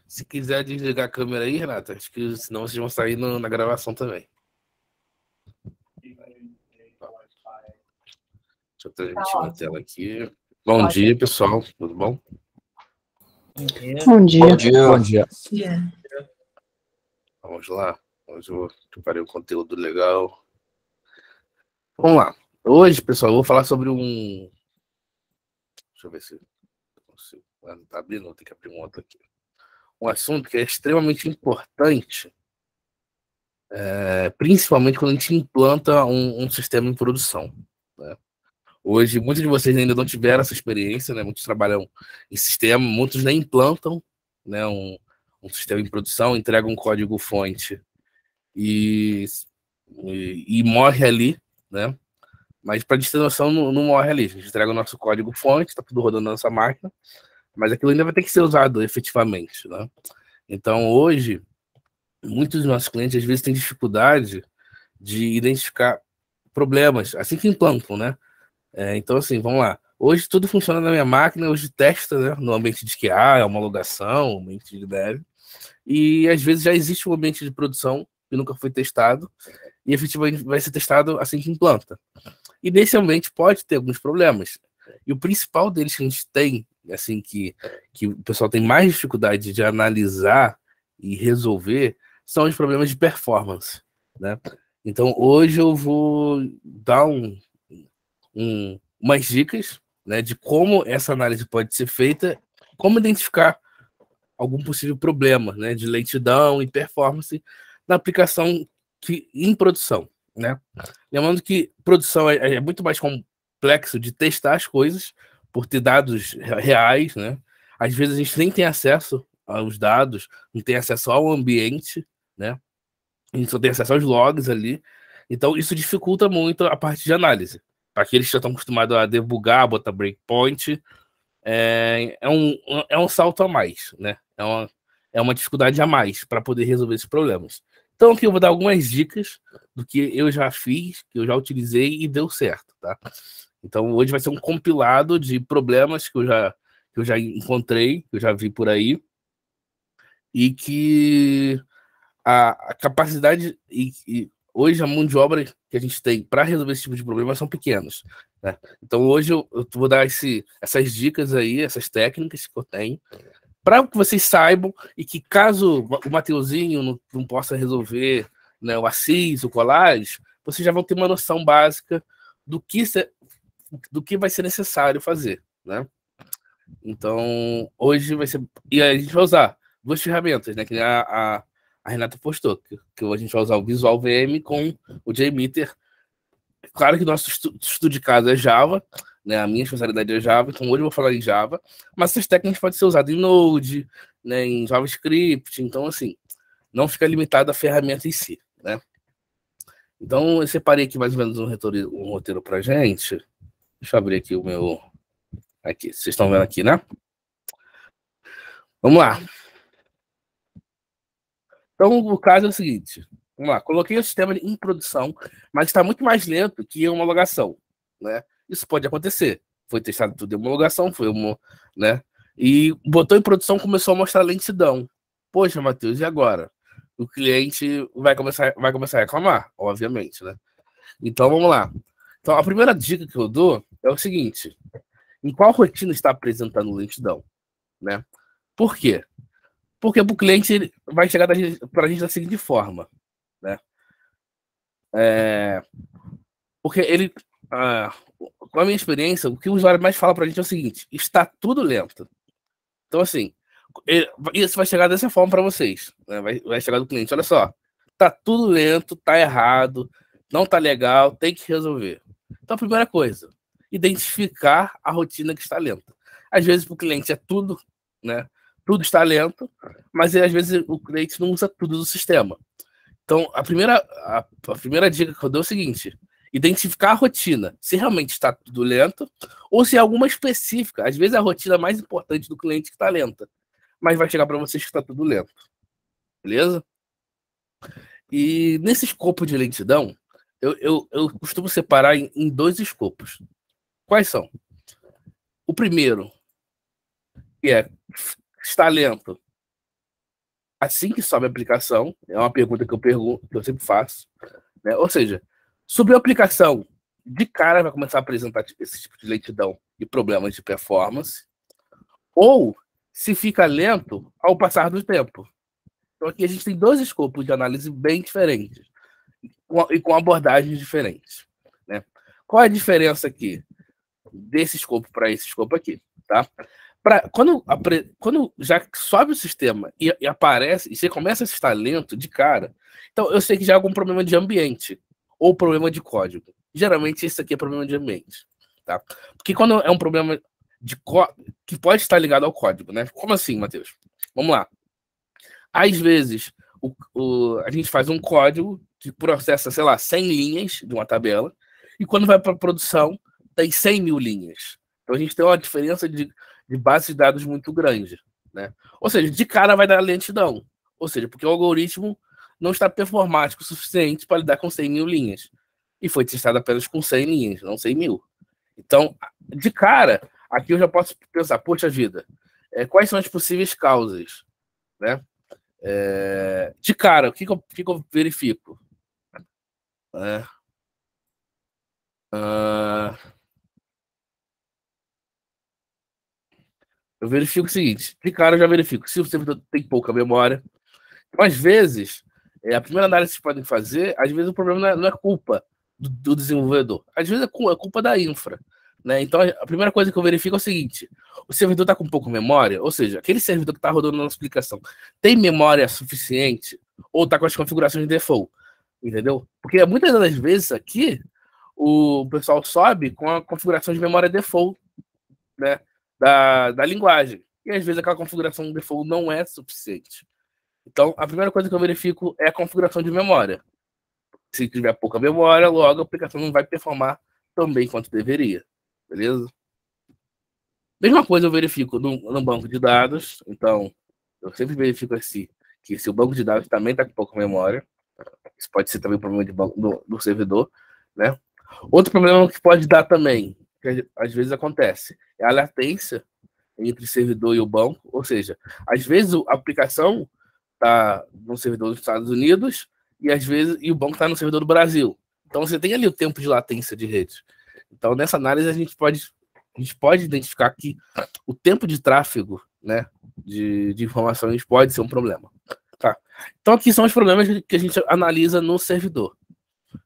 Se quiser desligar a câmera aí, Renata, acho que senão vocês vão sair na gravação também. Deixa eu transmitir minha tela aqui. Bom dia, pessoal. Tudo bom? Bom dia. Bom dia. Bom dia. Vamos lá. Hoje eu preparei um conteúdo legal. Vamos lá. Hoje, pessoal, eu vou falar sobre um... Deixa eu ver se eu consigo. Não tá abrindo, vou ter que abrir um outro aqui. Um assunto que é extremamente importante, principalmente quando a gente implanta um sistema em produção, né? Hoje, muitos de vocês ainda não tiveram essa experiência, né? Muitos trabalham em sistema, muitos nem implantam, né, um sistema em produção, entregam um código-fonte e morre ali, né? Mas, para a gente ter noção, não morre ali. A gente entrega o nosso código-fonte, está tudo rodando na nossa máquina, mas aquilo ainda vai ter que ser usado efetivamente, né? Então, hoje, muitos dos nossos clientes, às vezes, têm dificuldade de identificar problemas assim que implantam, né? Então, assim, vamos lá. Hoje tudo funciona na minha máquina, hoje testa, né, no ambiente de QA, homologação, ambiente de dev, e às vezes já existe um ambiente de produção que nunca foi testado, e efetivamente vai ser testado assim que implanta. E nesse ambiente pode ter alguns problemas. E o principal deles que a gente tem, assim, que o pessoal tem mais dificuldade de analisar e resolver, são os problemas de performance, né? Então, hoje eu vou dar umas dicas, né, de como essa análise pode ser feita, como identificar algum possível problema, né, de lentidão e performance na aplicação em produção, né? Lembrando que produção é muito mais complexo de testar as coisas por ter dados reais, né? Às vezes a gente nem tem acesso aos dados, não tem acesso ao ambiente, né? A gente só tem acesso aos logs ali. Então isso dificulta muito a parte de análise. Para aqueles que já estão acostumados a debugar, botar breakpoint, é um salto a mais, né? É uma dificuldade a mais para poder resolver esses problemas. Então aqui eu vou dar algumas dicas do que eu já fiz, que eu já utilizei e deu certo, tá? Então hoje vai ser um compilado de problemas que eu já encontrei, que eu já vi por aí, e que a capacidade hoje a mão de obra que a gente tem para resolver esse tipo de problema são pequenos, né? Então hoje eu vou dar essas dicas aí, essas técnicas que eu tenho, para que vocês saibam e que caso o Mateuzinho não possa resolver, né, o Assis, o Colage, vocês já vão ter uma noção básica do que vai ser necessário fazer, né? Então hoje vai ser... E aí a gente vai usar duas ferramentas, né, que a Renata postou, que a gente vai usar o Visual VM com o JMeter. Claro que nosso estudo de casa é Java, né? A minha especialidade é Java, então hoje eu vou falar em Java, mas essas técnicas podem ser usadas em Node, né, em JavaScript, então assim, não fica limitado à ferramenta em si, né? Então eu separei aqui mais ou menos um roteiro pra gente. Deixa eu abrir aqui o meu... Aqui, vocês estão vendo aqui, né? Vamos lá. Então, o caso é o seguinte, vamos lá, coloquei o sistema em produção, mas está muito mais lento que a homologação, né? Isso pode acontecer. Foi testado tudo em homologação, né? E botou em produção, começou a mostrar lentidão. Poxa, Matheus, e agora? O cliente vai começar a reclamar, obviamente, né? Então, vamos lá. Então, a primeira dica que eu dou é o seguinte, em qual rotina está apresentando lentidão, né? Por quê? Porque para o cliente vai chegar para a gente da seguinte forma, né? Porque com a minha experiência, o que o usuário mais fala para a gente é o seguinte: está tudo lento. Então, assim, isso vai chegar dessa forma para vocês, né? Vai chegar do cliente: olha só, está tudo lento, está errado, não está legal, tem que resolver. Então, a primeira coisa, identificar a rotina que está lenta. Às vezes, para o cliente é tudo, né? Tudo está lento, mas às vezes o cliente não usa tudo do sistema. Então, a primeira dica que eu dou é o seguinte: identificar a rotina, se realmente está tudo lento, ou se é alguma específica. Às vezes é a rotina mais importante do cliente que está lenta, mas vai chegar para vocês que está tudo lento. Beleza? E nesse escopo de lentidão, eu costumo separar em dois escopos. Quais são? O primeiro, que é está lento, assim que sobe a aplicação, é uma pergunta que eu sempre faço, né? Ou seja, subiu a aplicação, de cara vai começar a apresentar esse tipo de lentidão e problemas de performance, ou se fica lento ao passar do tempo. Então aqui a gente tem dois escopos de análise bem diferentes e com abordagens diferentes, né? Qual é a diferença aqui desse escopo para esse escopo aqui, tá? Quando já sobe o sistema e aparece, e você começa a estar lento de cara, então eu sei que já é algum problema de ambiente ou problema de código. Geralmente esse aqui é problema de ambiente, tá? Porque quando é um problema que pode estar ligado ao código, né? Como assim, Matheus? Vamos lá. Às vezes, a gente faz um código que processa, sei lá, 100 linhas de uma tabela, e quando vai para a produção, tem 100 mil linhas. Então a gente tem uma diferença de base de dados muito grande, né? Ou seja, de cara vai dar lentidão. Ou seja, porque o algoritmo não está performático o suficiente para lidar com 100 mil linhas. E foi testado apenas com 100 linhas, não 100 mil. Então, de cara, aqui eu já posso pensar, poxa vida, quais são as possíveis causas, né? De cara, o que eu verifico? Eu verifico o seguinte, de cara eu já verifico se o servidor tem pouca memória. Então, às vezes, a primeira análise que vocês podem fazer, às vezes o problema não é culpa do desenvolvedor, às vezes é culpa da infra, né? Então a primeira coisa que eu verifico é o seguinte: o servidor está com pouca memória, ou seja, aquele servidor que está rodando na nossa aplicação tem memória suficiente ou está com as configurações de default, entendeu? Porque muitas das vezes aqui o pessoal sobe com a configuração de memória default, né, da linguagem, e às vezes aquela configuração de default não é suficiente. Então, a primeira coisa que eu verifico é a configuração de memória. Se tiver pouca memória, logo a aplicação não vai performar tão bem quanto deveria. Beleza? Mesma coisa eu verifico no banco de dados. Então, eu sempre verifico que se o banco de dados também está com pouca memória, isso pode ser também um problema do servidor, né? Outro problema que pode dar também, que às vezes acontece, é a latência entre o servidor e o banco. Ou seja, às vezes a aplicação está no servidor dos Estados Unidos e o banco está no servidor do Brasil. Então você tem ali o tempo de latência de rede. Então nessa análise a gente pode identificar que o tempo de tráfego, né, de informações pode ser um problema. Tá? Então aqui são os problemas que a gente analisa no servidor.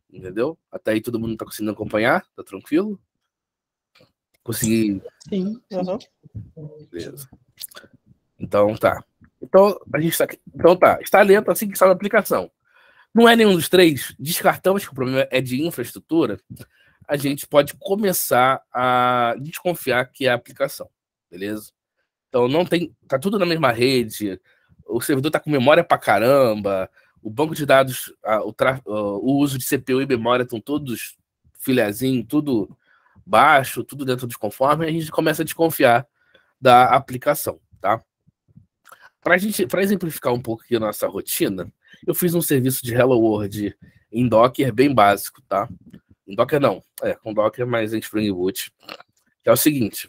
Entendeu? Até aí todo mundo está conseguindo acompanhar? Tá tranquilo? Consegui. Sim. Uhum. Beleza. Então tá. Então a gente está. Então tá. Está lento assim que sai a aplicação. Não é nenhum dos três. Descartamos que o problema é de infraestrutura. A gente pode começar a desconfiar que é a aplicação. Beleza? Então não tem. Tá tudo na mesma rede. O servidor tá com memória pra caramba. O banco de dados, o uso de CPU e memória estão todos filhazinho, tudo baixo, tudo dentro dos conformes, a gente começa a desconfiar da aplicação, tá? Para exemplificar um pouco aqui a nossa rotina, eu fiz um serviço de Hello World em Docker bem básico, tá? Em Docker não, com Docker, mas em Spring Boot. Que é o seguinte,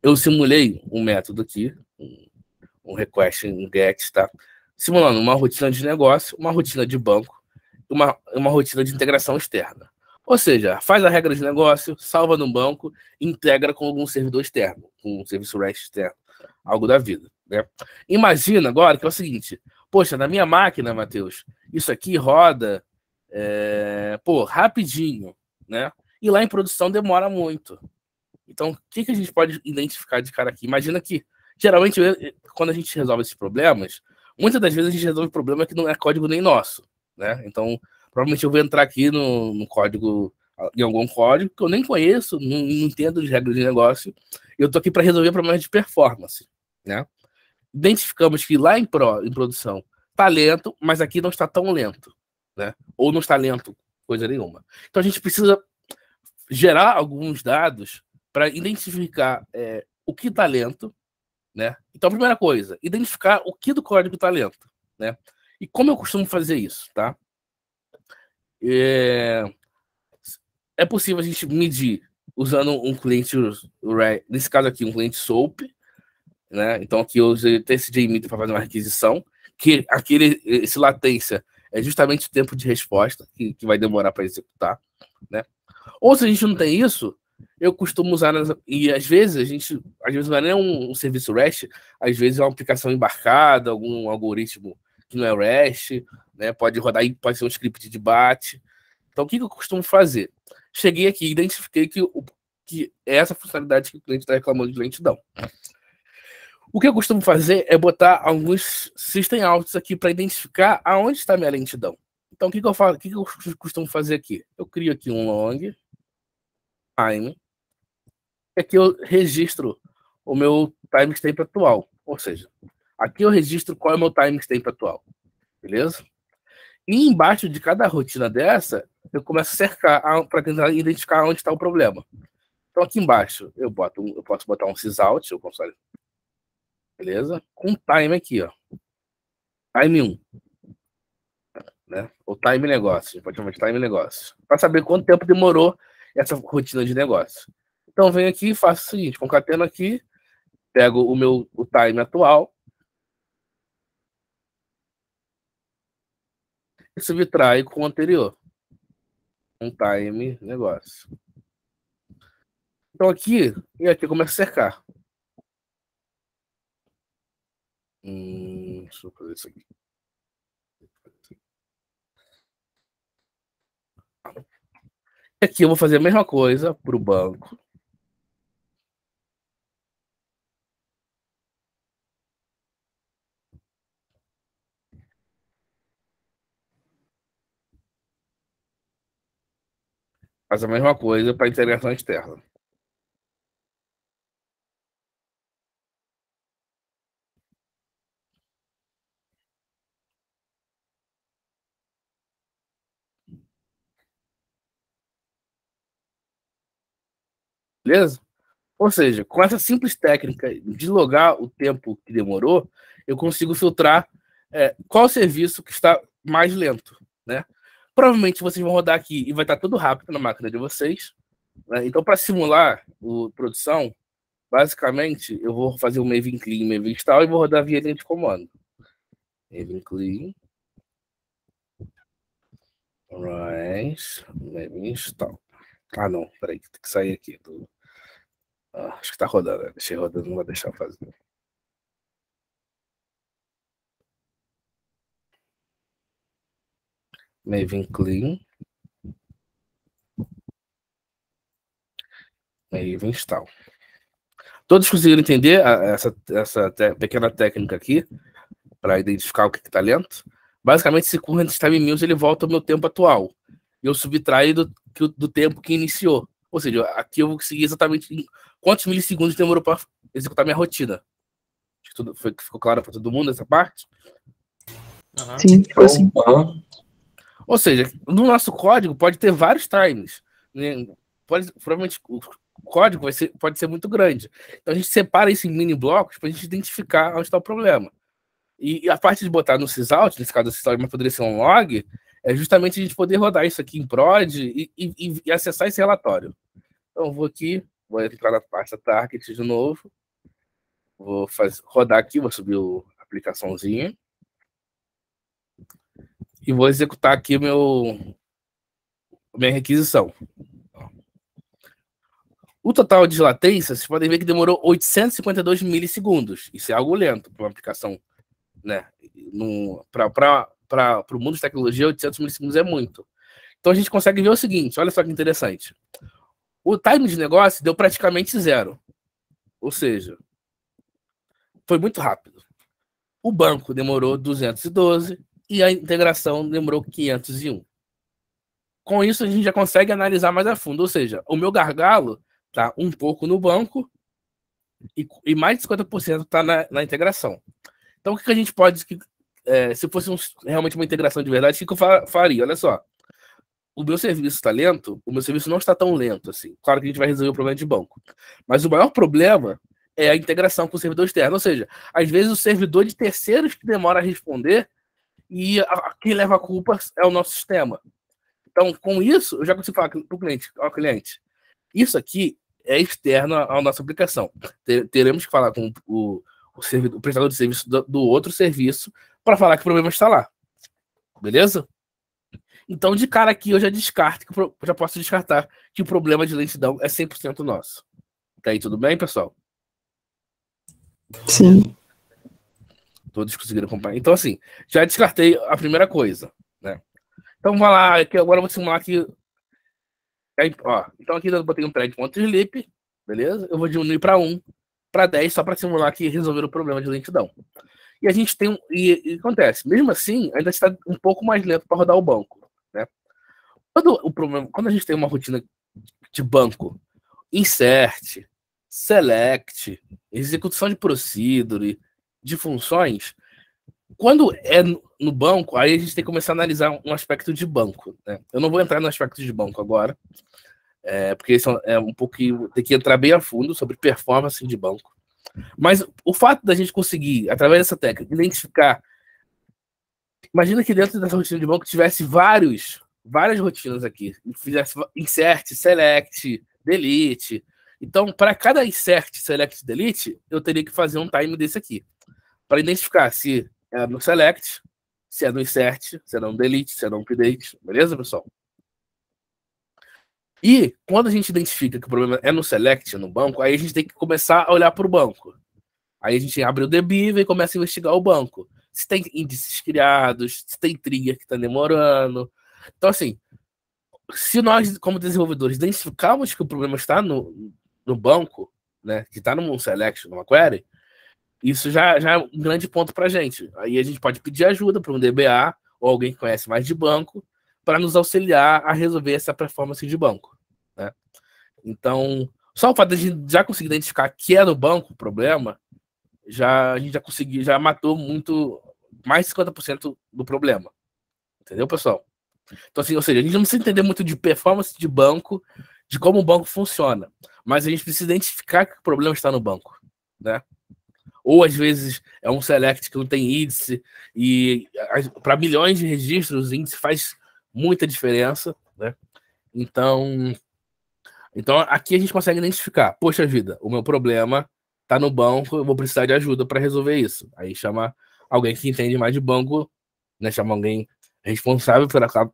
eu simulei um método aqui, um request em GET, tá? Simulando uma rotina de negócio, uma rotina de banco, uma rotina de integração externa. Ou seja, faz a regra de negócio, salva no banco, integra com algum servidor externo, com um serviço REST externo, algo da vida, né? Imagina agora que é o seguinte, poxa, na minha máquina, Matheus, isso aqui roda rapidinho, né? E lá em produção demora muito. Então, o que a gente pode identificar de cara aqui? Imagina que, geralmente, quando a gente resolve esses problemas, muitas das vezes a gente resolve problema que não é código nem nosso, né? Então, provavelmente eu vou entrar aqui no código, em algum código que eu nem conheço, não entendo de regras de negócio, e eu tô aqui para resolver problemas de performance, né? Identificamos que lá em produção está lento, mas aqui não está tão lento, né? Ou não está lento, coisa nenhuma. Então a gente precisa gerar alguns dados para identificar o que está lento, né? Então a primeira coisa, identificar o que do código está lento, né? E como eu costumo fazer isso, tá? É possível a gente medir usando um cliente, nesse caso aqui, um cliente SOAP, né? Então aqui eu usei TCJ-Meter para fazer uma requisição, que esse latência é justamente o tempo de resposta que vai demorar para executar, né? Ou se a gente não tem isso, eu costumo usar, e às vezes não é nem um serviço REST, às vezes é uma aplicação embarcada, algum algoritmo que não é REST, né? Pode rodar, pode ser um script de BAT. Então, o que eu costumo fazer? Cheguei aqui e identifiquei que é essa funcionalidade que o cliente está reclamando de lentidão. O que eu costumo fazer é botar alguns system outs aqui para identificar aonde está a minha lentidão. Então, o que eu faço? O que eu costumo fazer aqui? Eu crio aqui um long time. E aqui eu registro o meu timestamp atual. Ou seja, aqui eu registro qual é o meu timestamp atual. Beleza? E embaixo de cada rotina dessa, eu começo a cercar para tentar identificar onde está o problema. Então, aqui embaixo, eu posso botar um sysout, o console. Beleza? Com time aqui, ó. Time 1. Né? O time negócio. A gente pode chamar de time negócio. Para saber quanto tempo demorou essa rotina de negócio. Então, venho aqui e faço o seguinte: concateno aqui, pego o time atual e subtrai com o anterior. Um time negócio. Então, aqui eu começo a cercar. Deixa eu fazer isso aqui. Aqui eu vou fazer a mesma coisa para o banco. Faz a mesma coisa para a integração externa. Beleza? Ou seja, com essa simples técnica de logar o tempo que demorou, eu consigo filtrar qual serviço que está mais lento, né? Provavelmente vocês vão rodar aqui e vai estar tudo rápido na máquina de vocês, né? Então, para simular a produção, basicamente, eu vou fazer o Maven Clean, Maven Install e vou rodar via linha de comando. Maven Clean. Right. Maven Install. Ah, não. Peraí, tem que sair aqui. Acho que tá rodando. Né? Deixei rodando, não vou deixar fazer. Maven Clean. Maven Install. Todos conseguiram entender essa pequena técnica aqui para identificar o que está lento? Basicamente, esse current time meals ele volta ao meu tempo atual. E eu subtraio do tempo que iniciou. Ou seja, aqui eu vou conseguir exatamente quantos milissegundos demorou para executar minha rotina. Ficou claro para todo mundo essa parte? Sim, ficou assim. Ou seja, no nosso código pode ter vários times. Né? Provavelmente o código pode ser muito grande. Então a gente separa isso em mini blocos para a gente identificar onde está o problema. E a parte de botar no sysout, nesse caso o sysout mas poderia ser um log, é justamente a gente poder rodar isso aqui em prod e acessar esse relatório. Então eu vou entrar na pasta target de novo, vou rodar aqui, vou subir a aplicaçãozinha e vou executar aqui minha requisição. O total de latência, vocês podem ver que demorou 852 milissegundos. Isso é algo lento para uma aplicação, né? Para o mundo de tecnologia, 800 milissegundos é muito. Então a gente consegue ver o seguinte, olha só que interessante. O time de negócio deu praticamente zero. Ou seja, foi muito rápido. O banco demorou 212 e a integração demorou 501. Com isso, a gente já consegue analisar mais a fundo. Ou seja, o meu gargalo está um pouco no banco e mais de 50% está na integração. Então, o que a gente pode... se fosse realmente uma integração de verdade, o que eu faria? Olha só. O meu serviço está lento, o meu serviço não está tão lento assim. Claro que a gente vai resolver o problema de banco. Mas o maior problema é a integração com o servidor externo. Ou seja, às vezes o servidor de terceiros que demora a responder e quem leva a culpa é o nosso sistema. Então, com isso, eu já consigo falar para o cliente, isso aqui é externo à nossa aplicação. Teremos que falar com o o prestador de serviço do outro serviço para falar que o problema está lá. Beleza? Então, de cara aqui, eu já posso descartar que o problema de lentidão é 100% nosso. Tá aí, tudo bem, pessoal? Sim. Todos conseguiram acompanhar. Então, assim, já descartei a primeira coisa, né? Então, vai lá, que agora eu vou simular aqui. Ó, então, aqui eu botei um thread.sleep, beleza? Eu vou diminuir para 1, para 10, só para simular aqui e resolver o problema de lentidão. E a gente tem e acontece, mesmo assim, ainda está um pouco mais lento para rodar o banco, né? Quando a gente tem uma rotina de banco, insert, select, execução de procedure, de funções, quando é no banco, aí a gente tem que começar a analisar um aspecto de banco, né? Eu não vou entrar no aspecto de banco agora, porque isso é um pouco tem que entrar bem a fundo sobre performance de banco. Mas o fato da gente conseguir, através dessa técnica, identificar. Imagina que dentro dessa rotina de banco tivesse várias rotinas aqui. Fizesse insert, select, delete. Então, para cada insert, select, delete, eu teria que fazer um time desse aqui. Para identificar se é no select, se é no insert, se é no delete, se é no update. Beleza, pessoal? E quando a gente identifica que o problema é no select, no banco, aí a gente tem que começar a olhar para o banco. Aí a gente abre o DBIV e começa a investigar o banco. Se tem índices criados, se tem trigger que está demorando. Então, assim, se nós, como desenvolvedores, identificarmos que o problema está no banco, né, que está num select, numa query, isso já é um grande ponto para a gente. Aí a gente pode pedir ajuda para um DBA ou alguém que conhece mais de banco para nos auxiliar a resolver essa performance de banco, né? Então, só o fato de a gente já conseguir identificar que é no banco o problema, a gente já matou mais de 50% do problema. Entendeu, pessoal? Então, assim, ou seja, a gente não precisa entender muito de performance de banco, de como o banco funciona, mas a gente precisa identificar que o problema está no banco, né? Ou, às vezes, é um select que não tem índice, e para milhões de registros, o índice faz muita diferença, né? Então, aqui a gente consegue identificar, poxa vida, o meu problema está no banco, eu vou precisar de ajuda para resolver isso. Aí chama alguém que entende mais de banco, né? Chama alguém responsável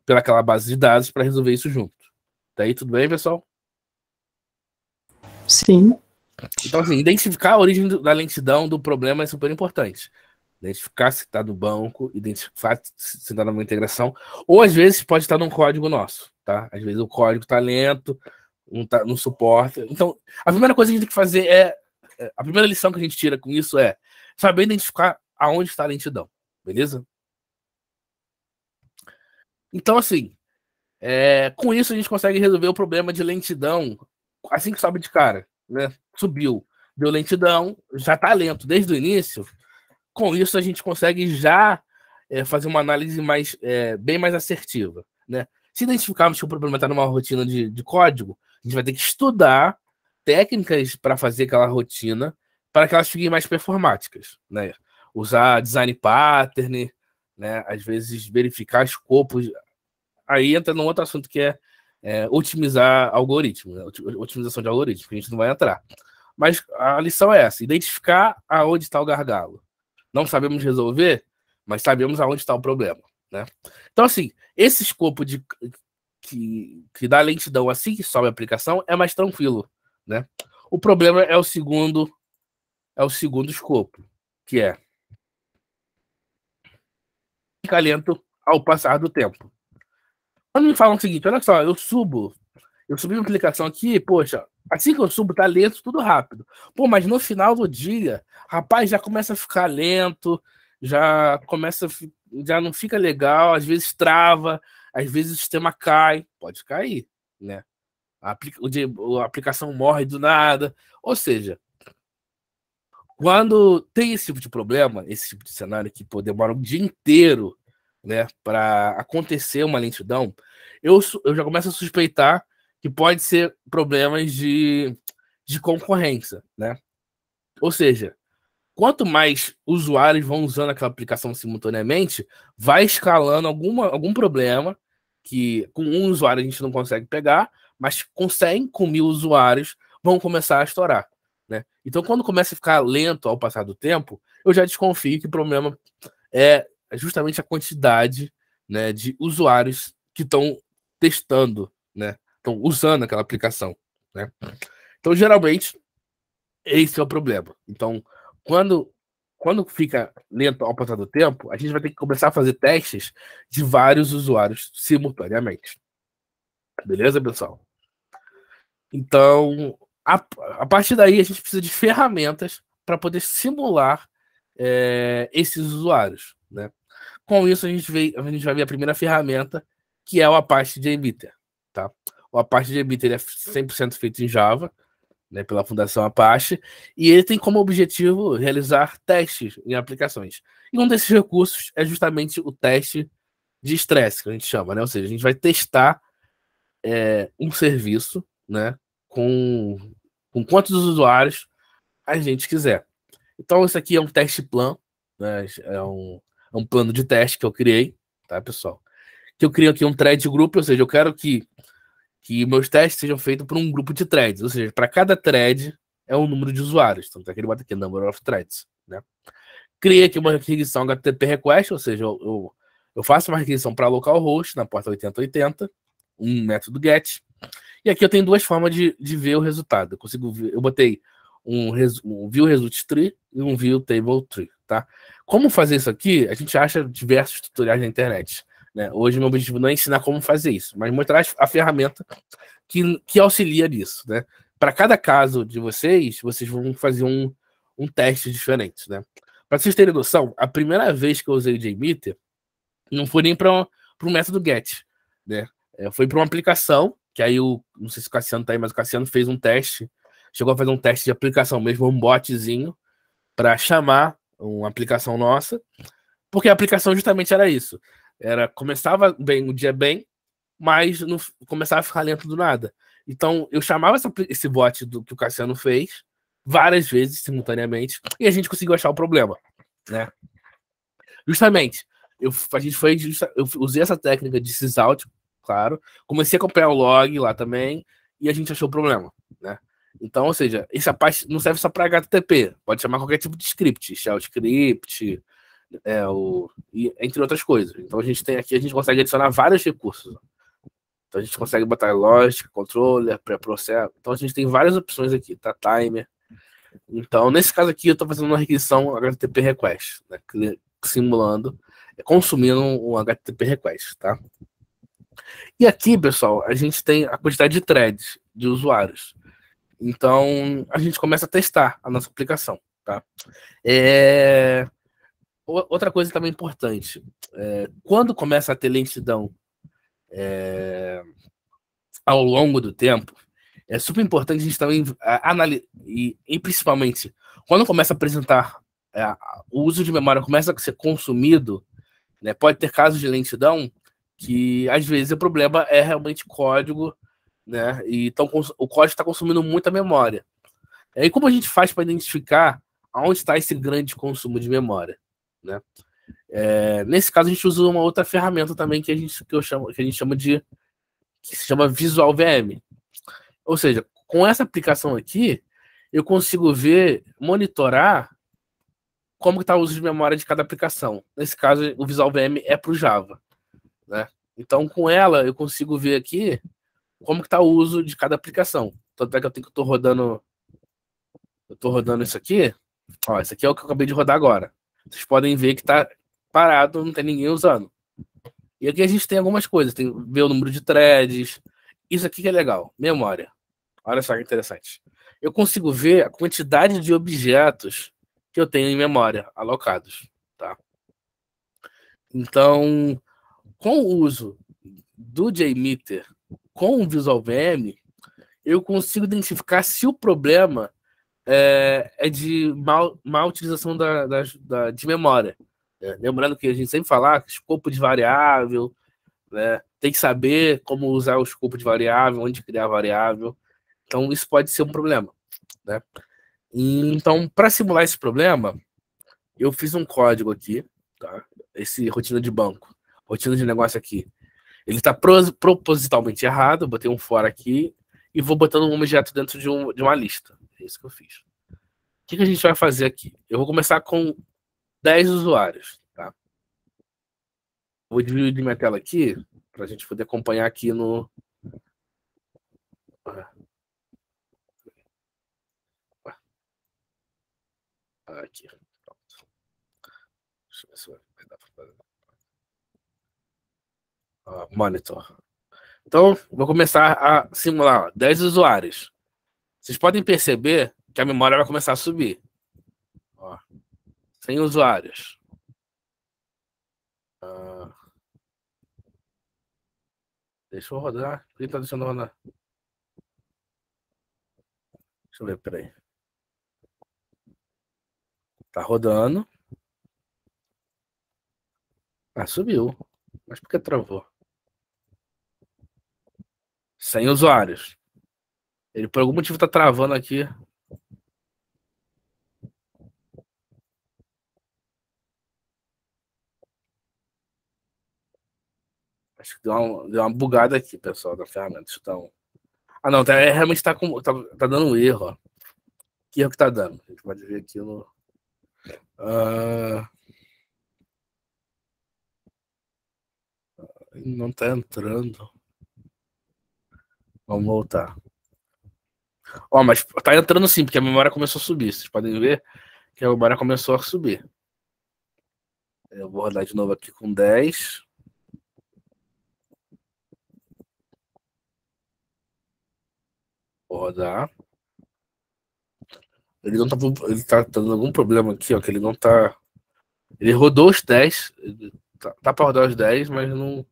pelaquela base de dados para resolver isso junto. Tá aí, tudo bem, pessoal? Sim. Então, assim, identificar a origem da lentidão do problema é super importante. Identificar se está no banco, identificar se está numa integração, ou às vezes pode estar num código nosso, tá? Às vezes o código está lento, não suporta. Então, a primeira coisa que a gente tem que fazer a primeira lição que a gente tira com isso é saber identificar aonde está a lentidão, beleza? Então, assim, com isso a gente consegue resolver o problema de lentidão assim que sobe de cara, né? Subiu, deu lentidão, já está lento desde o início. Com isso a gente consegue já fazer uma análise bem mais assertiva, né? Se identificarmos que o problema está numa rotina de código, a gente vai ter que estudar técnicas para fazer aquela rotina para que elas fiquem mais performáticas, né? Usar design pattern, né? Às vezes verificar escopos. Aí entra num outro assunto que é otimizar algoritmo, né? Otimização de algoritmo, que a gente não vai entrar. Mas a lição é essa: identificar aonde está o gargalo. Não sabemos resolver, mas sabemos aonde está o problema, né? Então, assim, esse escopo que dá lentidão assim que sobe a aplicação é mais tranquilo, né? O problema é o segundo escopo, que fica lento ao passar do tempo. Quando me falam o seguinte, olha só, eu subi uma aplicação aqui, poxa, assim que eu subo tá lento, tudo rápido. Pô, mas no final do dia, rapaz, já começa a ficar lento, já não fica legal, às vezes trava, às vezes o sistema cai, pode cair, né? A aplicação morre do nada. Ou seja, quando tem esse tipo de problema, esse tipo de cenário que demora um dia inteiro, né, para acontecer uma lentidão, eu já começo a suspeitar que pode ser problemas de concorrência, né? Ou seja, quanto mais usuários vão usando aquela aplicação simultaneamente, vai escalando algum problema que com um usuário a gente não consegue pegar, mas com 100, com 1000 usuários, vão começar a estourar, né? Então, quando começa a ficar lento ao passar do tempo, eu já desconfio que o problema é justamente a quantidade, né, de usuários que estão testando, né? Estão usando aquela aplicação, né? Então, geralmente, esse é o problema. Então, quando fica lento ao passar do tempo, a gente vai ter que começar a fazer testes de vários usuários simultaneamente. Beleza, pessoal? Então, a partir daí, a gente precisa de ferramentas para poder simular esses usuários, né? Com isso, a gente vai ver a primeira ferramenta, que é o Apache JMeter, tá? O Apache JMeter é 100% feito em Java, né, pela Fundação Apache, e ele tem como objetivo realizar testes em aplicações. E um desses recursos é justamente o teste de estresse, que a gente chama, né? Ou seja, a gente vai testar um serviço, né, com quantos usuários a gente quiser. Então, isso aqui é um teste plan, né? É um plano de teste que eu criei, tá, pessoal? Que eu criei aqui um thread group, ou seja, eu quero que meus testes sejam feitos por um grupo de threads, ou seja, para cada thread é um número de usuários. Então, tá aqui, ele bota aqui, number of threads, né? Criei aqui uma requisição HTTP request, ou seja, eu faço uma requisição para localhost na porta 8080, um método get, e aqui eu tenho duas formas de ver o resultado. Eu consigo ver, eu botei um view result tree e um view table tree, tá? Como fazer isso aqui? A gente acha diversos tutoriais na internet, né? Hoje meu objetivo não é ensinar como fazer isso, mas mostrar a ferramenta que auxilia nisso, né? Para cada caso de vocês vão fazer um teste diferente, né? Para vocês terem noção, a primeira vez que eu usei o JMeter não foi nem para um método get, né? Foi para uma aplicação, que aí não sei se o Cassiano tá aí, mas o Cassiano fez um teste, chegou a fazer um teste de aplicação mesmo, um botzinho, para chamar uma aplicação nossa, porque a aplicação justamente era isso. Começava bem o dia bem, mas não começava a ficar lento do nada. Então, eu chamava esse bot que o Cassiano fez várias vezes, simultaneamente, e a gente conseguiu achar o problema, né? Justamente, eu usei essa técnica de sysout, claro, comecei a acompanhar o log lá também, e a gente achou o problema, né? Então, ou seja, essa parte não serve só para HTTP, pode chamar qualquer tipo de script, shell script, entre outras coisas. Então a gente consegue adicionar vários recursos. Então a gente consegue botar lógica, controller, pré-processo. Então a gente tem várias opções aqui, tá? Timer. Então, nesse caso aqui, eu estou fazendo uma requisição HTTP request, né? Simulando, consumindo um HTTP request, tá? E aqui, pessoal, a gente tem a quantidade de threads de usuários. Então, a gente começa a testar a nossa aplicação, tá? Outra coisa também importante, quando começa a ter lentidão ao longo do tempo, é super importante a gente também analisar, e principalmente, quando começa a apresentar, o uso de memória começa a ser consumido, né, pode ter casos de lentidão que, às vezes, o problema é realmente código, né, e então, o código está consumindo muita memória. E como a gente faz para identificar aonde está esse grande consumo de memória, né? Nesse caso, a gente usa uma outra ferramenta também que a gente chama que se chama Visual VM. Ou seja, com essa aplicação aqui, eu consigo monitorar como está o uso de memória de cada aplicação. Nesse caso, o Visual VM é para o Java, né? Então, com ela, eu consigo ver aqui como está o uso de cada aplicação. Tanto é que eu estou rodando isso aqui. Ó, esse aqui é o que eu acabei de rodar agora. Vocês podem ver que está parado, não tem ninguém usando. E aqui a gente tem algumas coisas. Tem ver o número de threads. Isso aqui que é legal. Memória. Olha só que interessante. Eu consigo ver a quantidade de objetos que eu tenho em memória alocados, tá? Então, com o uso do JMeter com o Visual VM, eu consigo identificar se o problema é de má utilização de memória. Lembrando que a gente sempre fala escopo de variável, né? Tem que saber como usar o escopo de variável, onde criar variável. Então, isso pode ser um problema, né? Então, para simular esse problema, eu fiz um código aqui, tá? Esse rotina de banco, rotina de negócio aqui. Ele está propositalmente errado, eu botei um for aqui e vou botando um objeto dentro de uma lista. É isso que eu fiz. que a gente vai fazer aqui? Eu vou começar com 10 usuários, tá? Vou dividir minha tela aqui para a gente poder acompanhar aqui no... Aqui. Pronto. Deixa eu ver se vai dar para fazer. Monitor. Então, vou começar a simular 10 usuários. Vocês podem perceber que a memória vai começar a subir. 100 usuários. Deixa eu rodar. Quem tá deixando rodar? Deixa eu ver, peraí. Tá rodando. Subiu. Mas por que travou? 100 usuários. Ele por algum motivo tá travando aqui. Acho que deu uma bugada aqui, pessoal, da ferramenta. Deixa eu dar um... não, realmente tá dando um erro, ó. Que erro que tá dando? A gente pode ver aqui no... não tá entrando. Vamos voltar. Mas tá entrando sim, porque a memória começou a subir. Vocês podem ver que a memória começou a subir. Eu vou rodar de novo aqui com 10. Vou rodar. Ele tá dando algum problema aqui, ó, que ele não tá... Ele rodou os 10. Tá pra rodar os 10, mas não...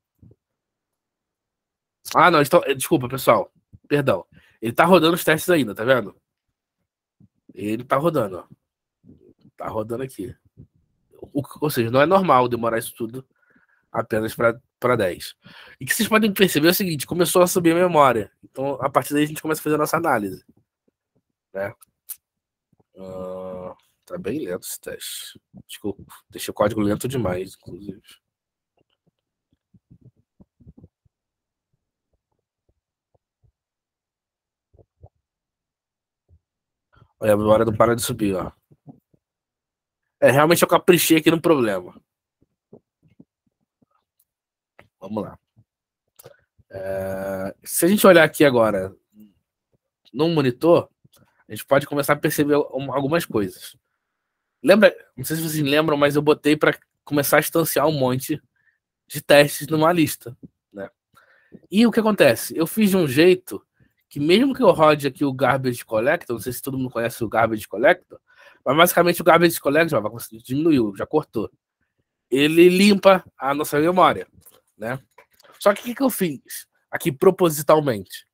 não, então, desculpa, pessoal. Perdão. Ele tá rodando os testes ainda, tá vendo? Ele tá rodando, ó. Tá rodando aqui. Ou seja, não é normal demorar isso tudo apenas para 10. E que vocês podem perceber é o seguinte, começou a subir a memória. Então, a partir daí, a gente começa a fazer a nossa análise. Né? Tá bem lento esse teste. Desculpa, deixei o código lento demais, inclusive. Olha, a memória não para de subir, ó. Realmente eu caprichei aqui no problema. Vamos lá. Se a gente olhar aqui agora no monitor, a gente pode começar a perceber algumas coisas. Lembra? Não sei se vocês lembram, mas eu botei para começar a instanciar um monte de testes numa lista. Né? E o que acontece? Eu fiz de um jeito que mesmo que eu rode aqui o Garbage Collector, não sei se todo mundo conhece o Garbage Collector, mas basicamente o Garbage Collector diminuiu, já cortou. Ele limpa a nossa memória. Né? Só que o que eu fiz aqui propositalmente?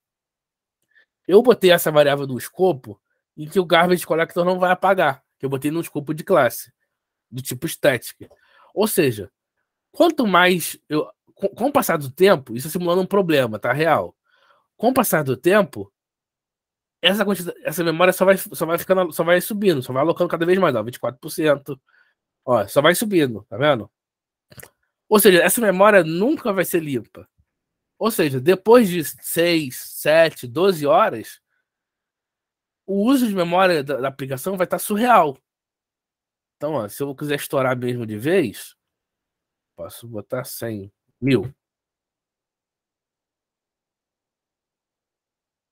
Eu botei essa variável do escopo em que o Garbage Collector não vai apagar, que eu botei no escopo de classe, do tipo static. Ou seja, quanto mais com o passar do tempo, isso simulando um problema, tá? Real. Com o passar do tempo, essa memória só vai subindo, só vai alocando cada vez mais, ó, 24%. Ó, só vai subindo, tá vendo? Ou seja, essa memória nunca vai ser limpa. Ou seja, depois de 6, 7, 12 horas, o uso de memória da aplicação vai estar surreal. Então, ó, se eu quiser estourar mesmo de vez, posso botar 100 mil.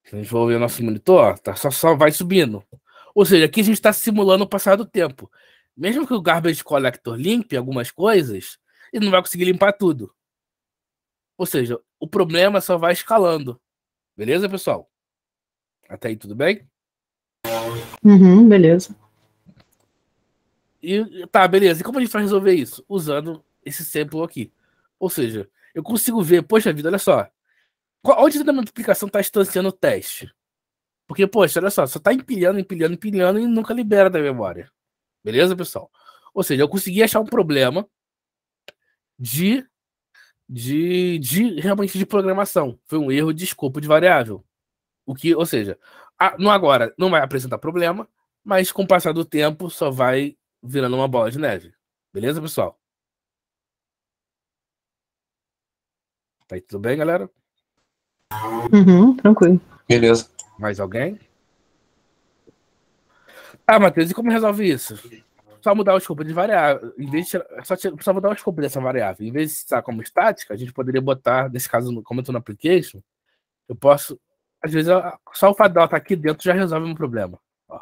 Se a gente for ver o nosso monitor, tá, só vai subindo. Ou seja, aqui a gente está simulando o passar do tempo. Mesmo que o Garbage Collector limpe algumas coisas, ele não vai conseguir limpar tudo. Ou seja, o problema só vai escalando. Beleza, pessoal? Até aí, tudo bem? Beleza. Tá, beleza. E como a gente vai resolver isso? Usando esse sample aqui. Ou seja, eu consigo ver, poxa vida, olha só. Onde a multiplicação está instanciando o teste? Porque, poxa, olha só está empilhando e nunca libera da memória. Beleza, pessoal? Ou seja, eu consegui achar um problema realmente de programação. Foi um erro de escopo de variável. Ou seja, agora não vai apresentar problema, mas com o passar do tempo só vai virando uma bola de neve. Beleza, pessoal? Tá aí tudo bem, galera? Tranquilo. Beleza. Mais alguém? Ah, Matheus, e como resolve isso? Só mudar o escopo de variável. Em vez de só mudar o escopo dessa variável. Em vez de estar como estática, a gente poderia botar, nesse caso, como eu estou no application, eu posso. Às vezes, só o fato dela estar aqui dentro já resolve o meu problema. Ó.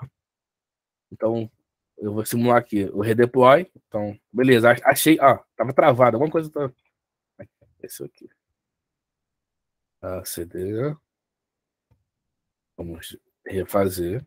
Então, eu vou simular aqui o redeploy. Então, beleza, achei. Ó, tava travado, alguma coisa. Esse aqui. CD. Vamos refazer.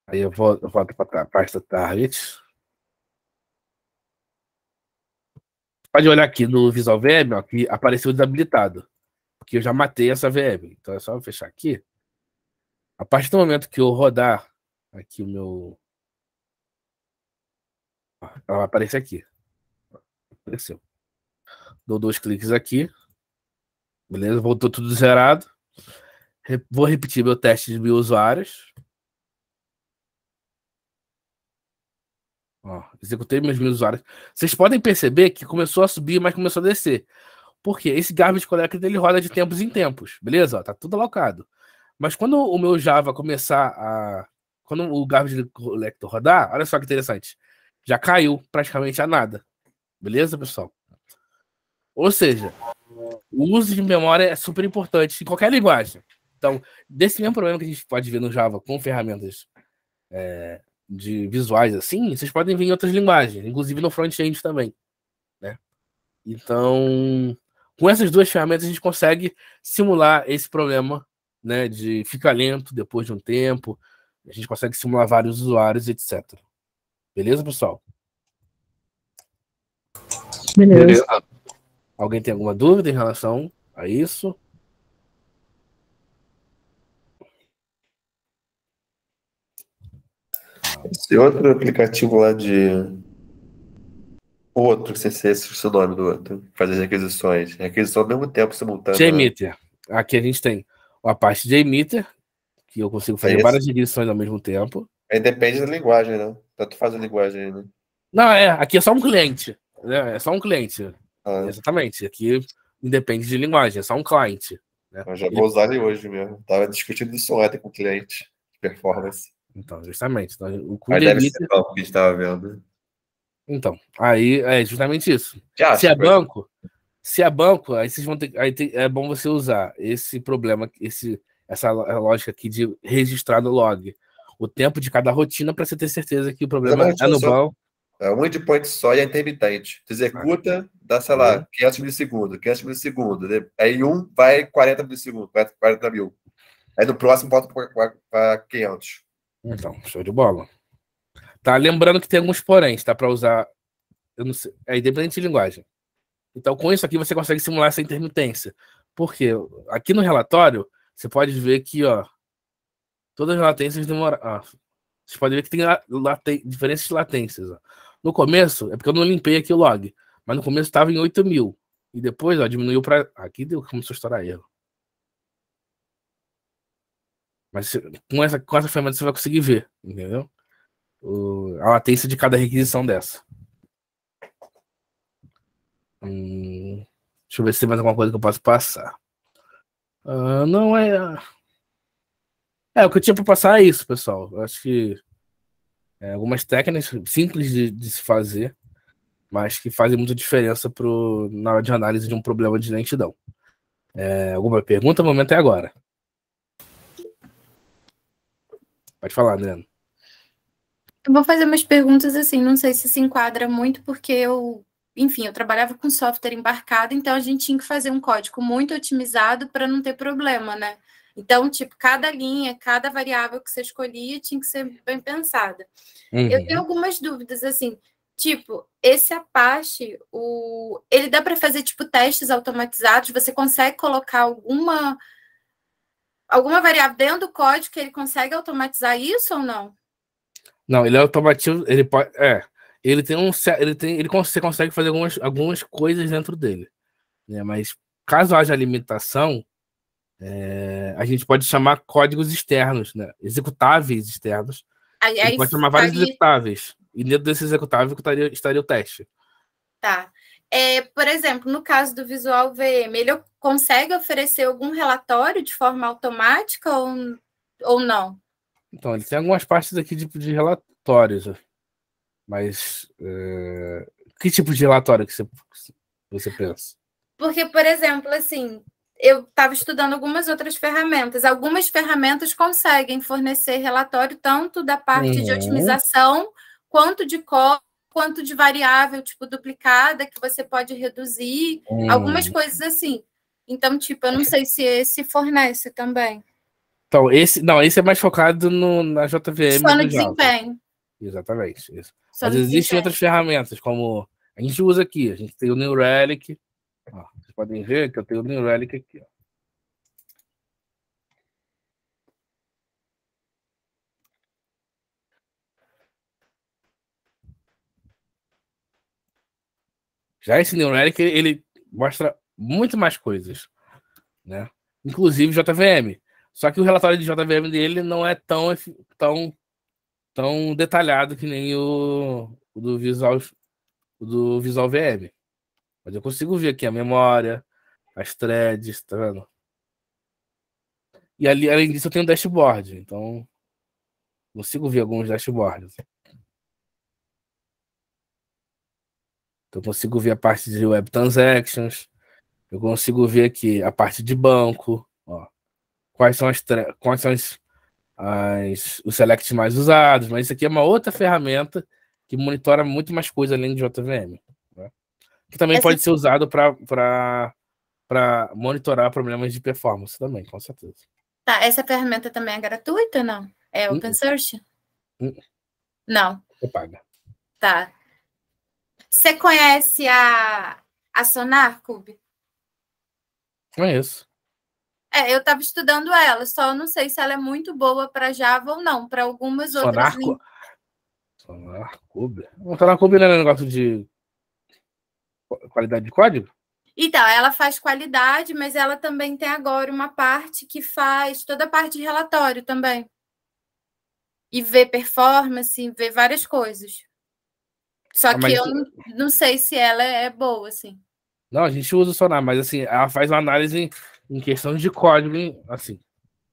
Aí eu volto para a pasta target. Pode olhar aqui no Visual VM, ó, que apareceu desabilitado. Porque eu já matei essa VM. Então é só eu fechar aqui. A partir do momento que eu rodar aqui o meu. Ela vai aparecer aqui. Apareceu. Dou 2 cliques aqui. Beleza? Voltou tudo zerado. Vou repetir meu teste de 1000 usuários. Ó, executei meus 1000 usuários. Vocês podem perceber que começou a subir, mas começou a descer. Por quê? Esse garbage collector ele roda de tempos em tempos. Beleza? Ó, tá tudo alocado. Mas quando o meu Java começar a. Quando o garbage collector rodar, olha só que interessante. Já caiu praticamente a nada. Beleza, pessoal? Ou seja, o uso de memória é super importante em qualquer linguagem. Então, desse mesmo problema que a gente pode ver no Java com ferramentas de visuais assim, vocês podem ver em outras linguagens, inclusive no front-end também. Né? Então, com essas duas ferramentas, a gente consegue simular esse problema, né, de ficar lento depois de um tempo. A gente consegue simular vários usuários, etc. Beleza, pessoal? Beleza. Alguém tem alguma dúvida em relação a isso? Esse outro aplicativo lá de. Outro, sem ser esse o nome do outro. Fazer as requisições. Requisição ao mesmo tempo, simultânea. JMeter. Aqui a gente tem a parte de JMeter, que eu consigo fazer várias requisições ao mesmo tempo. Aí depende da linguagem, né? Tanto faz a linguagem aí, né? Não, aqui é só um cliente. Né? É só um cliente. Exatamente. Aqui independe de linguagem, é só um cliente. Né? Eu já vou usar ele hoje mesmo. Tava discutindo isso ontem com o cliente de performance. Então, justamente. Então, o aí deve ser bom que a gente estava vendo. Então, aí é justamente isso. Se é banco, aí vocês vão ter. É bom você usar esse problema, essa lógica aqui de registrar no log o tempo de cada rotina para você ter certeza que o problema é no banco. É um endpoint só e é intermitente. Você executa, dá, sei lá, 500 milissegundos, 500 milissegundos. Aí um vai 40 milissegundos, 40 mil. Aí no próximo volta para 500. Então, show de bola. Tá, lembrando que tem alguns poréns, tá? Para usar, eu não sei, é independente de linguagem. Então, com isso aqui, você consegue simular essa intermitência. Por quê? Aqui no relatório, você pode ver que, ó, todas as latências demoram. Você pode ver que tem diferentes latências. Ó. No começo, é porque eu não limpei aqui o log, mas no começo estava em 8.000. E depois, ó, diminuiu para. Aqui começou a estourar erro. Mas com essa ferramenta você vai conseguir ver, entendeu? A latência de cada requisição dessa. Deixa eu ver se tem mais alguma coisa que eu posso passar. Não é. O que eu tinha para passar é isso, pessoal. Eu acho que algumas técnicas simples de se fazer, mas que fazem muita diferença na hora de análise de um problema de lentidão. Alguma pergunta? O momento é agora. Pode falar, Adriano. Eu vou fazer umas perguntas assim, não sei se enquadra muito, porque eu trabalhava com software embarcado, então a gente tinha que fazer um código muito otimizado para não ter problema, né? Então, tipo, cada linha, cada variável que você escolhia tinha que ser bem pensada. Uhum. Eu tenho algumas dúvidas, assim, tipo, esse Apache, ele dá para fazer, tipo, testes automatizados? Você consegue colocar alguma variável dentro do código que ele consegue automatizar isso ou não? Não, ele é automativo, ele pode. Você consegue fazer algumas coisas dentro dele. né? Mas caso haja limitação, a gente pode chamar códigos externos, né? Executáveis externos. A gente pode chamar vários executáveis. E dentro desse executável estaria o teste. Tá. Por exemplo, no caso do Visual VM, ele consegue oferecer algum relatório de forma automática ou não? Então, ele tem algumas partes aqui de relatórios. Mas que tipo de relatório que você pensa? Porque, por exemplo, assim, eu estava estudando algumas outras ferramentas. Algumas ferramentas conseguem fornecer relatório tanto da parte de otimização, quanto de código, quanto de variável, tipo, duplicada, que você pode reduzir, algumas coisas assim. Então, tipo, eu não sei se esse fornece também. Então, esse é mais focado na JVM. Só no desempenho. Exatamente. Isso. Mas existem outras ferramentas, como a gente usa aqui. A gente tem o New Relic. Ó, vocês podem ver que eu tenho o New Relic aqui. Ó. Já esse New Relic, ele mostra muito mais coisas, né? Inclusive JVM. Só que o relatório de JVM dele não é tão detalhado que nem o do Visual VM. Mas eu consigo ver aqui a memória, as threads, tá vendo? E ali, além disso, eu tenho um dashboard. Então, consigo ver alguns dashboards. Então, eu consigo ver a parte de Web Transactions. Eu consigo ver aqui a parte de banco. Ó, quais são os selects mais usados. Mas isso aqui é uma outra ferramenta que monitora muito mais coisa além de JVM. Né? Que também pode ser usado para monitorar problemas de performance também, com certeza. Tá, essa ferramenta também é gratuita ou não? É open source? Não. Você paga. Tá. Você conhece a SonarQube? Conheço. Eu estava estudando ela, só não sei se ela é muito boa para Java ou não, para algumas outras línguas. SonarQube? O SonarQube não é um negócio de qualidade de código? Então, ela faz qualidade, mas ela também tem agora uma parte que faz toda a parte de relatório também. E vê performance, vê várias coisas. Só que eu não sei se ela é boa, assim. Não, a gente usa o Sonar, mas assim, ela faz uma análise em questão de código, assim,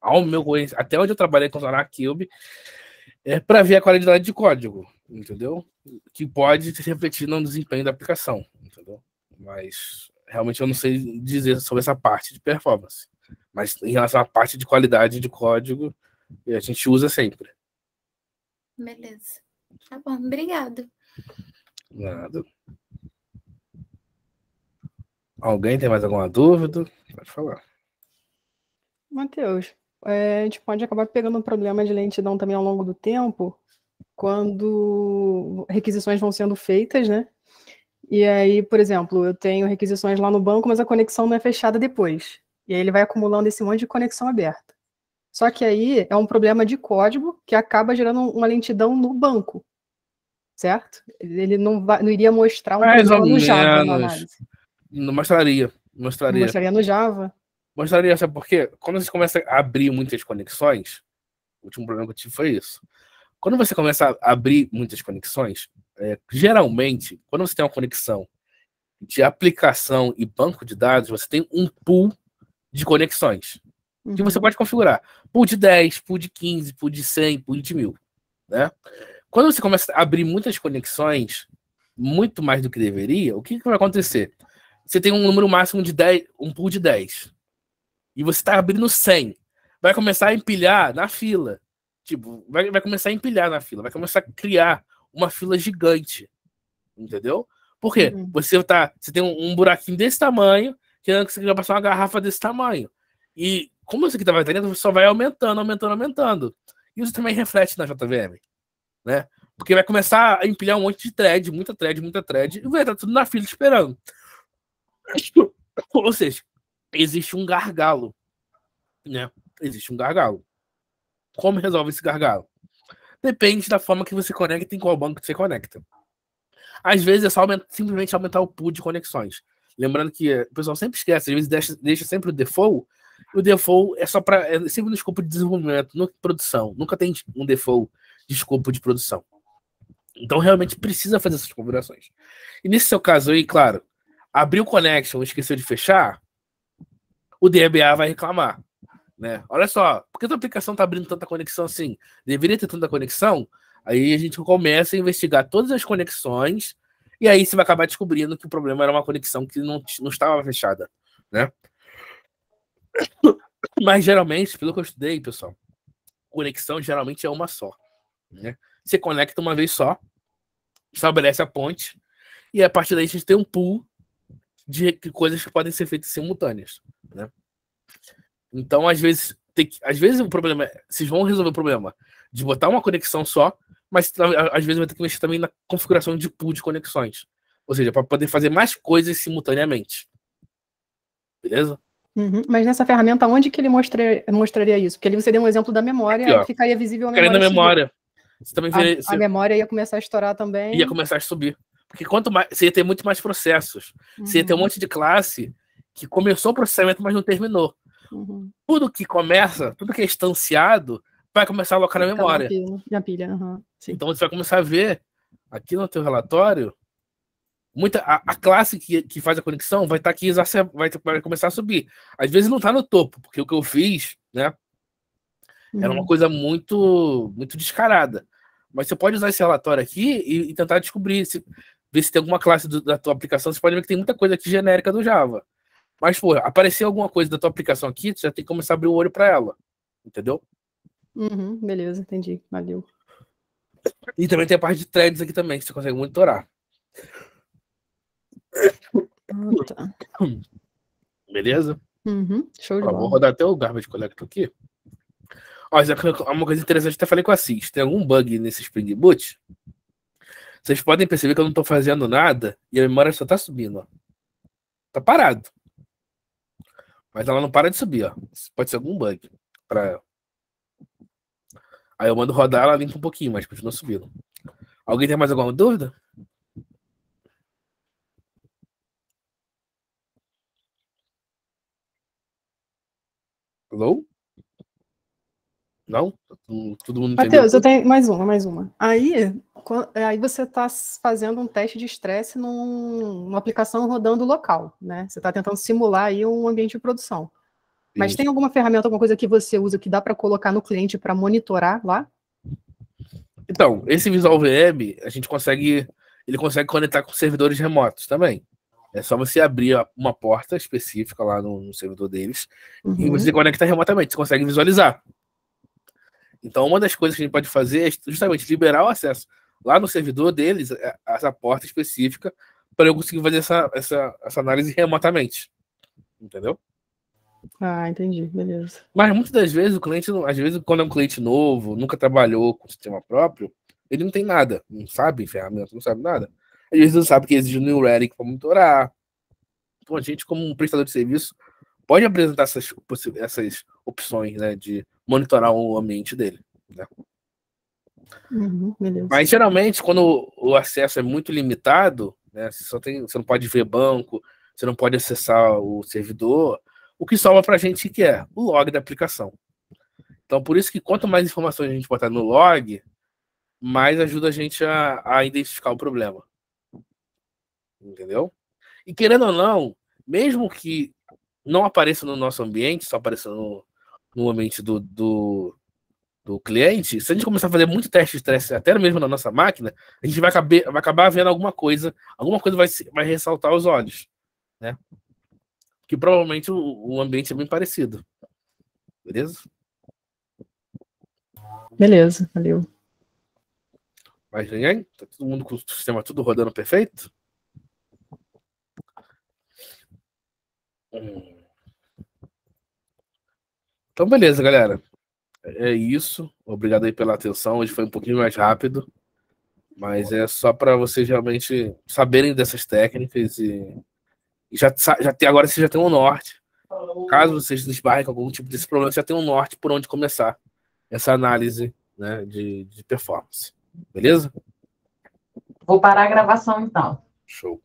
ao meu conhecimento, até onde eu trabalhei com o SonarQube, para ver a qualidade de código, entendeu? Que pode se refletir no desempenho da aplicação, entendeu? Mas realmente eu não sei dizer sobre essa parte de performance. Mas em relação à parte de qualidade de código, a gente usa sempre. Beleza. Tá bom, obrigada. Nada. Alguém tem mais alguma dúvida? Pode falar. Matheus, a gente pode acabar pegando um problema de lentidão também ao longo do tempo, quando requisições vão sendo feitas, né? E aí, por exemplo, eu tenho requisições lá no banco, mas a conexão não é fechada depois. E aí ele vai acumulando esse monte de conexão aberta. Só que aí é um problema de código que acaba gerando uma lentidão no banco, certo? Ele não iria mostrar um problema no Java na análise. Não mostraria. Não mostraria no Java? Mostraria, sabe por quê? Quando você começa a abrir muitas conexões, o último problema que eu tive foi isso. Quando você começa a abrir muitas conexões, geralmente, quando você tem uma conexão de aplicação e banco de dados, você tem um pool de conexões que você pode configurar. Pool de 10, pool de 15, pool de 100, pool de 1000. Né? Quando você começa a abrir muitas conexões, muito mais do que deveria, o que vai acontecer? Você tem um número máximo de 10, um pool de 10. E você está abrindo 100. Vai começar a empilhar na fila. Tipo, vai começar a empilhar na fila. Vai começar a criar uma fila gigante. Entendeu? Por quê? Você tem um buraquinho desse tamanho, que você vai passar uma garrafa desse tamanho. E como isso aqui está dentro, você só vai aumentando, aumentando, aumentando. E isso também reflete na JVM. Né? Porque vai começar a empilhar um monte de thread, muita thread, e vai estar tudo na fila esperando. Ou seja, existe um gargalo. Né? Existe um gargalo. Como resolve esse gargalo? Depende da forma que você conecta e em qual banco você conecta. Às vezes é só simplesmente aumentar o pool de conexões. Lembrando que o pessoal sempre esquece, às vezes deixa sempre o default. O default é sempre no escopo de desenvolvimento, não de produção. Nunca tem um default de escopo de produção. Então, realmente precisa fazer essas configurações. E nesse seu caso aí, claro, abriu o connection e esqueceu de fechar, o DBA vai reclamar. Né? Olha só, por que a tua aplicação está abrindo tanta conexão assim? Deveria ter tanta conexão? Aí a gente começa a investigar todas as conexões e aí você vai acabar descobrindo que o problema era uma conexão que não estava fechada. Né? Mas geralmente, pelo que eu estudei, pessoal, conexão geralmente é uma só. Né? Você conecta uma vez só, estabelece a ponte, e a partir daí a gente tem um pool de coisas que podem ser feitas simultâneas. Né? Então, às vezes o problema vocês vão resolver o problema de botar uma conexão só, mas às vezes vai ter que mexer também na configuração de pool de conexões. Ou seja, para poder fazer mais coisas simultaneamente. Beleza? Uhum. Mas nessa ferramenta, onde que ele mostraria isso? Porque ali você deu um exemplo da memória, aqui, aí ficaria visível a memória. memória. Você também a memória ia começar a estourar também. Ia começar a subir. Porque quanto mais, você ia ter muito mais processos. Você ia ter um monte de classe que começou o processamento, mas não terminou. Uhum. Tudo que começa, tudo que é instanciado, vai começar a alocar na memória. Na pilha. Uhum. Então você vai começar a ver aqui no teu relatório a classe que faz a conexão vai estar aqui, vai começar a subir. Às vezes não está no topo, porque o que eu fiz, né, era uma coisa muito, muito descarada. Mas você pode usar esse relatório aqui e tentar descobrir, ver se tem alguma classe da tua aplicação. Você pode ver que tem muita coisa aqui genérica do Java. Mas, pô, apareceu alguma coisa da tua aplicação aqui, você já tem que começar a abrir o olho para ela. Entendeu? Beleza, entendi. Valeu. E também tem a parte de threads aqui também, que você consegue monitorar. Tá. Beleza? Show de Ó, bola. vou rodar até o Garbage Collector aqui. Ó, uma coisa interessante, até falei com a Cis. Tem algum bug nesse Spring Boot? Vocês podem perceber que eu não estou fazendo nada e a memória só está subindo. Ó. Tá parado. Mas ela não para de subir. Ó. Pode ser algum bug para ela. Aí eu mando rodar, ela limpa um pouquinho, mas continua subindo. Alguém tem mais alguma dúvida? Alô? Não? Todo mundo entendeu? Matheus, eu tenho mais uma. Aí você está fazendo um teste de estresse numa aplicação rodando local, né? Você está tentando simular aí um ambiente de produção. Mas Isso. tem alguma ferramenta, alguma coisa que você usa que dá para colocar no cliente para monitorar lá? Então, esse Visual VM, ele consegue conectar com servidores remotos também. É só você abrir uma porta específica lá no servidor deles e você conecta remotamente, você consegue visualizar. Então, uma das coisas que a gente pode fazer é justamente liberar o acesso lá no servidor deles, essa porta específica, para eu conseguir fazer essa análise remotamente. Entendeu? Ah, entendi, beleza. Mas muitas das vezes, às vezes, quando é um cliente novo, nunca trabalhou com sistema próprio, ele não tem nada, não sabe ferramenta, não sabe nada. Às vezes não sabe que exige um New Relic para monitorar. Então, a gente, como um prestador de serviço, pode apresentar essas opções, né, de monitorar o ambiente dele. Né? Beleza. Mas, geralmente, quando o acesso é muito limitado, né, você não pode ver banco, você não pode acessar o servidor, o que sobra para a gente que é o log da aplicação. Então, por isso que quanto mais informações a gente botar no log, mais ajuda a gente a identificar o problema. Entendeu? E querendo ou não, mesmo que não apareça no nosso ambiente, só apareça no ambiente do cliente, se a gente começar a fazer muito teste de estresse, até mesmo na nossa máquina, a gente vai acabar vendo alguma coisa vai ressaltar os olhos. Né? Que provavelmente o ambiente é bem parecido. Beleza? Beleza, valeu. Mas ninguém? Tá todo mundo com o sistema tudo rodando perfeito? Então, beleza, galera. É isso. Obrigado aí pela atenção. Hoje foi um pouquinho mais rápido. Mas é só para vocês realmente saberem dessas técnicas e agora vocês já tem um norte. Caso vocês esbarrem com algum tipo desse problema, você já tem um norte por onde começar essa análise, né, de performance. Beleza? Vou parar a gravação, então. Show.